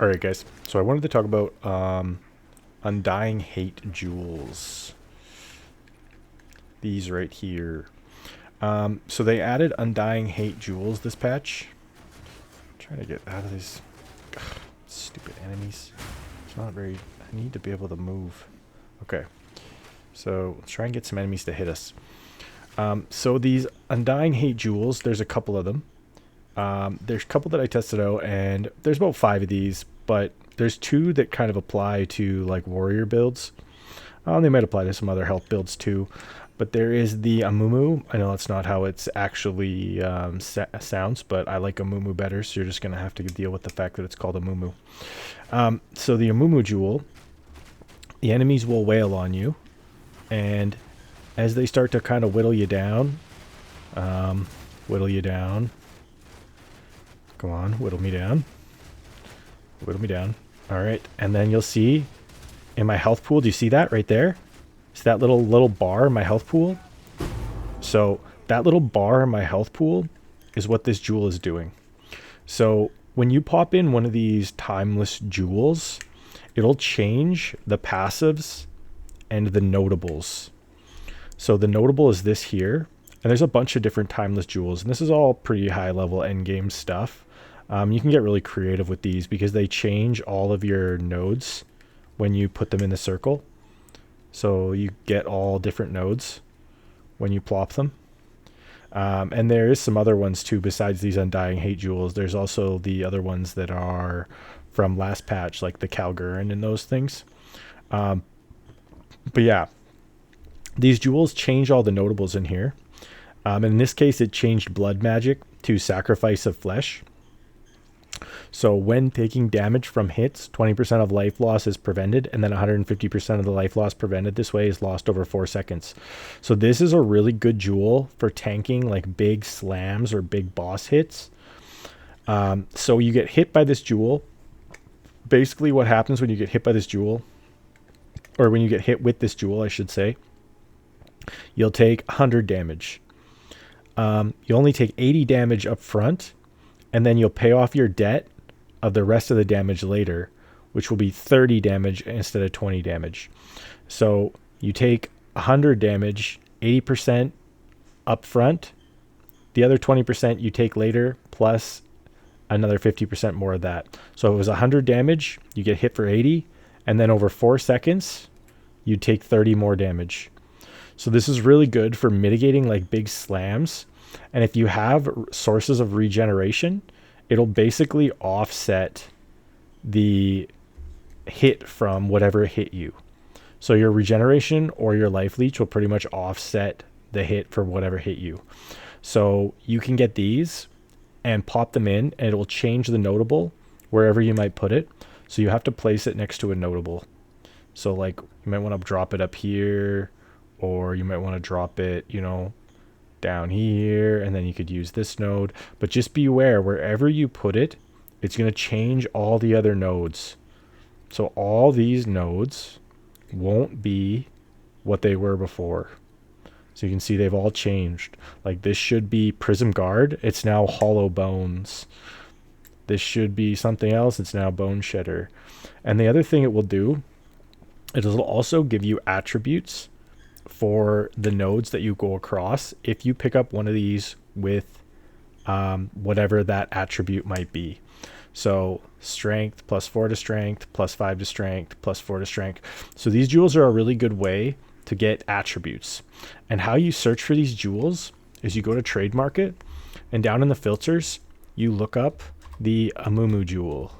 Alright guys, so I wanted to talk about Undying Hate Jewels. These right here. So they added Undying Hate Jewels this patch. I'm trying to get out of these stupid enemies. It's not very... I need to be able to move. Okay. So let's try and get some enemies to hit us. So these Undying Hate Jewels, there's a couple of them. There's a couple that I tested out, and there's about 5 of these, but there's 2 that kind of apply to like warrior builds. They might apply to some other health builds too, but there is the Amanumu. I know that's not how it's actually sounds, but I like Amanumu better, so you're just going to have to deal with the fact that it's called Amanumu. So the Amanumu Jewel, the enemies will wail on you, and as they start to kind of whittle you down, come on, whittle me down. Whittle me down. Alright, and then you'll see in my health pool, do you see that right there? It's that little bar in my health pool. So that little bar in my health pool is what this jewel is doing. So when you pop in one of these timeless jewels, it'll change the passives and the notables. So the notable is this here, and there's a bunch of different timeless jewels, and this is all pretty high level endgame stuff. You can get really creative with these because they change all of your nodes when you put them in the circle. So you get all different nodes when you plop them. And there is some other ones too besides these Undying Hate Jewels. There's also the other ones that are from last patch, like the Calgurin and those things. But yeah, these jewels change all the notables in here. In this case, it changed blood magic to sacrifice of flesh. So when taking damage from hits, 20% of life loss is prevented, and then 150% of the life loss prevented this way is lost over 4 seconds. So this is a really good jewel for tanking like big slams or big boss hits. So you get hit by this jewel. Basically what happens when you get hit by this jewel, or when you get hit with this jewel, I should say, you'll take 100 damage. You only take 80 damage up front, and then you'll pay off your debt of the rest of the damage later, which will be 30 damage instead of 20 damage. So you take 100 damage, 80% up front, the other 20% you take later, plus another 50% more of that. So if it was 100 damage, you get hit for 80, and then over 4 seconds, you take 30 more damage. So this is really good for mitigating like big slams. And if you have sources of regeneration, it'll basically offset the hit from whatever hit you. So your regeneration or your life leech will pretty much offset the hit for whatever hit you. So you can get these and pop them in, and it will change the notable wherever you might put it. So you have to place it next to a notable. So like you might want to drop it up here, or you might want to drop it, you know, down here, and then you could use this node. But just be aware, wherever you put it, it's going to change all the other nodes. So all these nodes won't be what they were before. So you can see they've all changed. Like this should be Prism Guard, it's now Hollow Bones. This should be something else, it's now Bone Shedder. And the other thing it will do, it'll also give you attributes for the nodes that you go across if you pick up one of these with whatever that attribute might be. So strength, +4 to strength, +5 to strength, +4 to strength. So these jewels are a really good way to get attributes. And how you search for these jewels is you go to Trade Market, and down in the filters, you look up the Amanumu Jewel.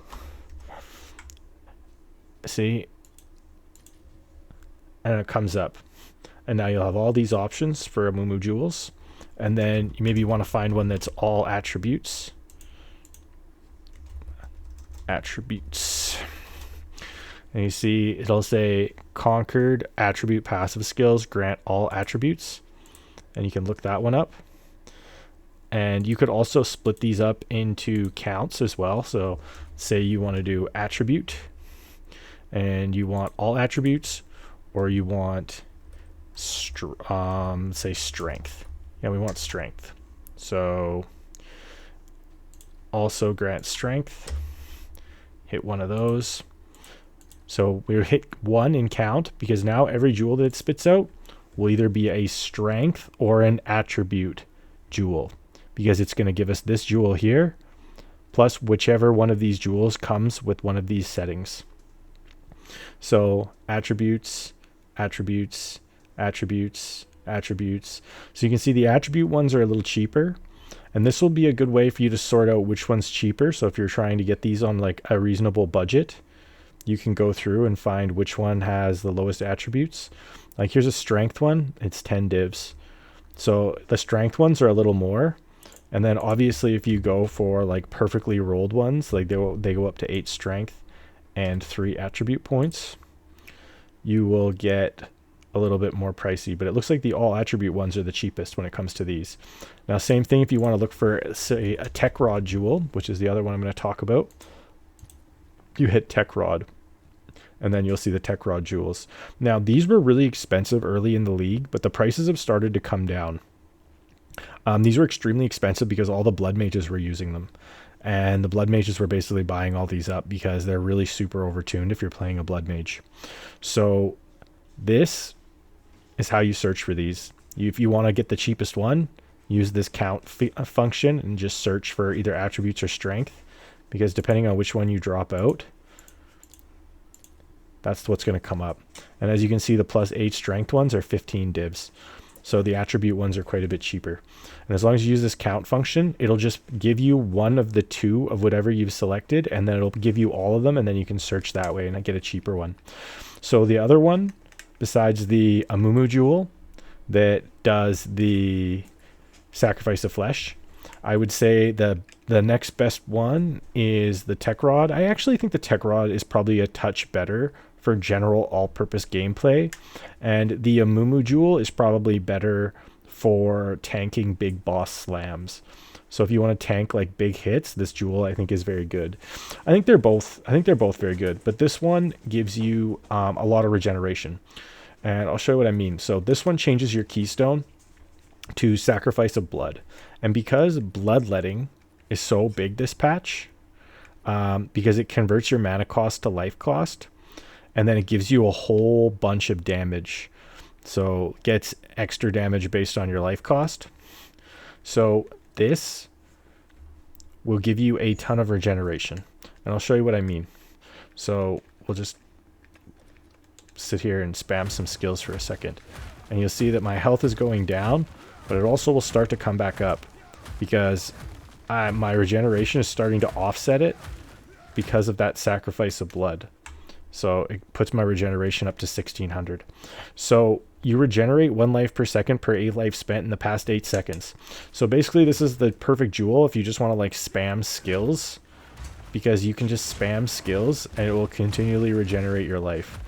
See? And it comes up. And now you'll have all these options for Amanumu Jewels. And then you maybe want to find one that's all attributes. Attributes. And you see it'll say conquered attribute passive skills grant all attributes. And you can look that one up. And you could also split these up into counts as well. So say you want to do attribute, and you want all attributes, or you want say strength. Yeah, we want strength. So also grant strength, hit one of those. So we hit 1 in count because now every jewel that it spits out will either be a strength or an attribute jewel, because it's going to give us this jewel here plus whichever one of these jewels comes with one of these settings. So attributes, attributes, attributes, attributes. So you can see the attribute ones are a little cheaper, and this will be a good way for you to sort out which one's cheaper. So if you're trying to get these on like a reasonable budget, you can go through and find which one has the lowest attributes. Like here's a strength one, it's 10 divs. So the strength ones are a little more. And then obviously if you go for like perfectly rolled ones, like they go up to 8 strength and 3 attribute points, you will get a little bit more pricey, but it looks like the all attribute ones are the cheapest when it comes to these. Now same thing if you want to look for, say, a Tecrod Jewel, which is the other one I'm going to talk about. You hit Tecrod, and then you'll see the Tecrod Jewels. Now these were really expensive early in the league, but the prices have started to come down. These were extremely expensive because all the blood mages were using them, and the blood mages were basically buying all these up because they're really super overtuned if you're playing a blood mage. So this is how you search for these. If you want to get the cheapest one, use this count function and just search for either attributes or strength, because depending on which one you drop out, that's what's going to come up. And as you can see, the +8 strength ones are 15 divs. So the attribute ones are quite a bit cheaper. And as long as you use this count function, it'll just give you one of the 2 of whatever you've selected, and then it'll give you all of them, and then you can search that way and get a cheaper one. So the other one, besides the Amanumu Jewel that does the sacrifice of flesh, I would say the next best one is the Tecrod. I actually think the Tecrod is probably a touch better for general all-purpose gameplay, and the Amanumu Jewel is probably better for tanking big boss slams. So if you want to tank like big hits, this jewel I think is very good. I think they're both very good, but this one gives you a lot of regeneration, and I'll show you what I mean. So this one changes your keystone to sacrifice of blood, and because bloodletting is so big this patch, because it converts your mana cost to life cost, and then it gives you a whole bunch of damage. So gets extra damage based on your life cost. So this will give you a ton of regeneration, and I'll show you what I mean. So we'll just sit here and spam some skills for a second, and you'll see that my health is going down, but it also will start to come back up because my regeneration is starting to offset it because of that sacrifice of blood. So it puts my regeneration up to 1600. So you regenerate 1 life per second per 8 life spent in the past 8 seconds. So basically this is the perfect jewel if you just want to like spam skills, because you can just spam skills and it will continually regenerate your life.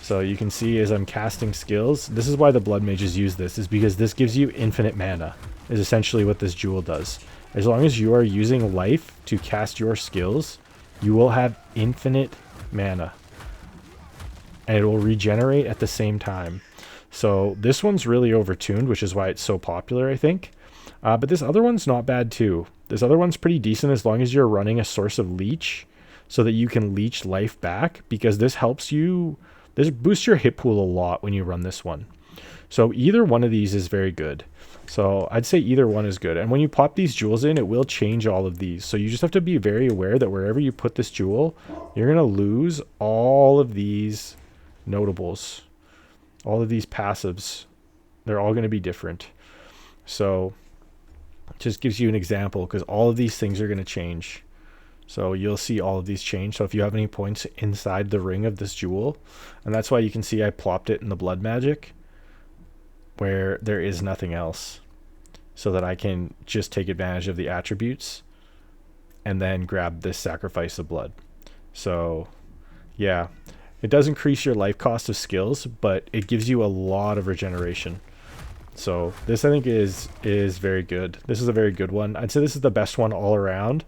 So you can see as I'm casting skills, this is why the blood mages use this, is because this gives you infinite mana, is essentially what this jewel does. As long as you are using life to cast your skills, you will have infinite mana, and it will regenerate at the same time. So this one's really overtuned, which is why it's so popular, I think. But this other one's not bad too. This other one's pretty decent as long as you're running a source of leech so that you can leech life back, because this helps you, this boosts your hit pool a lot when you run this one. So either one of these is very good. So I'd say either one is good. And when you pop these jewels in, it will change all of these. So you just have to be very aware that wherever you put this jewel, you're going to lose all of these notables, all of these passives. They're all going to be different. So it just gives you an example, because all of these things are going to change. So you'll see all of these change. So if you have any points inside the ring of this jewel, and that's why you can see I plopped it in the blood magic where there is nothing else, so that I can just take advantage of the attributes and then grab this sacrifice of blood. So yeah, it does increase your life cost of skills, but it gives you a lot of regeneration. So this I think is very good. This is a very good one. I'd say this is the best one all around,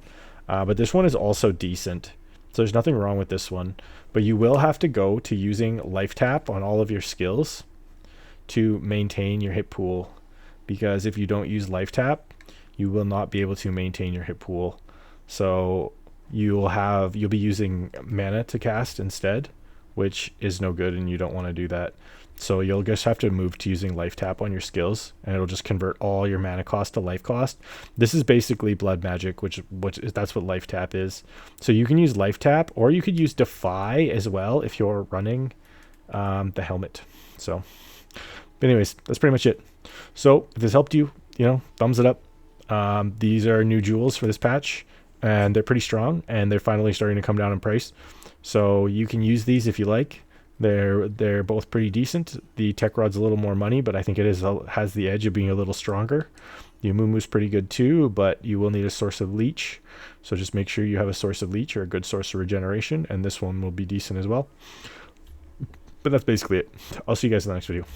but this one is also decent. So there's nothing wrong with this one, but you will have to go to using life tap on all of your skills to maintain your hit pool, because if you don't use life tap, you will not be able to maintain your hit pool. So you'll be using mana to cast instead, which is no good, and you don't want to do that. So you'll just have to move to using life tap on your skills, and it'll just convert all your mana cost to life cost. This is basically blood magic, which that's what life tap is. So you can use life tap, or you could use defy as well if you're running the helmet. So anyways, that's pretty much it. So if this helped you, thumbs it up. These are new jewels for this patch, and they're pretty strong, and they're finally starting to come down in price. So you can use these if you like. They're both pretty decent. The Tecrod's a little more money, but I think it has the edge of being a little stronger. The Amumu's pretty good too, but you will need a source of leech. So just make sure you have a source of leech or a good source of regeneration, and this one will be decent as well. But that's basically it. I'll see you guys in the next video.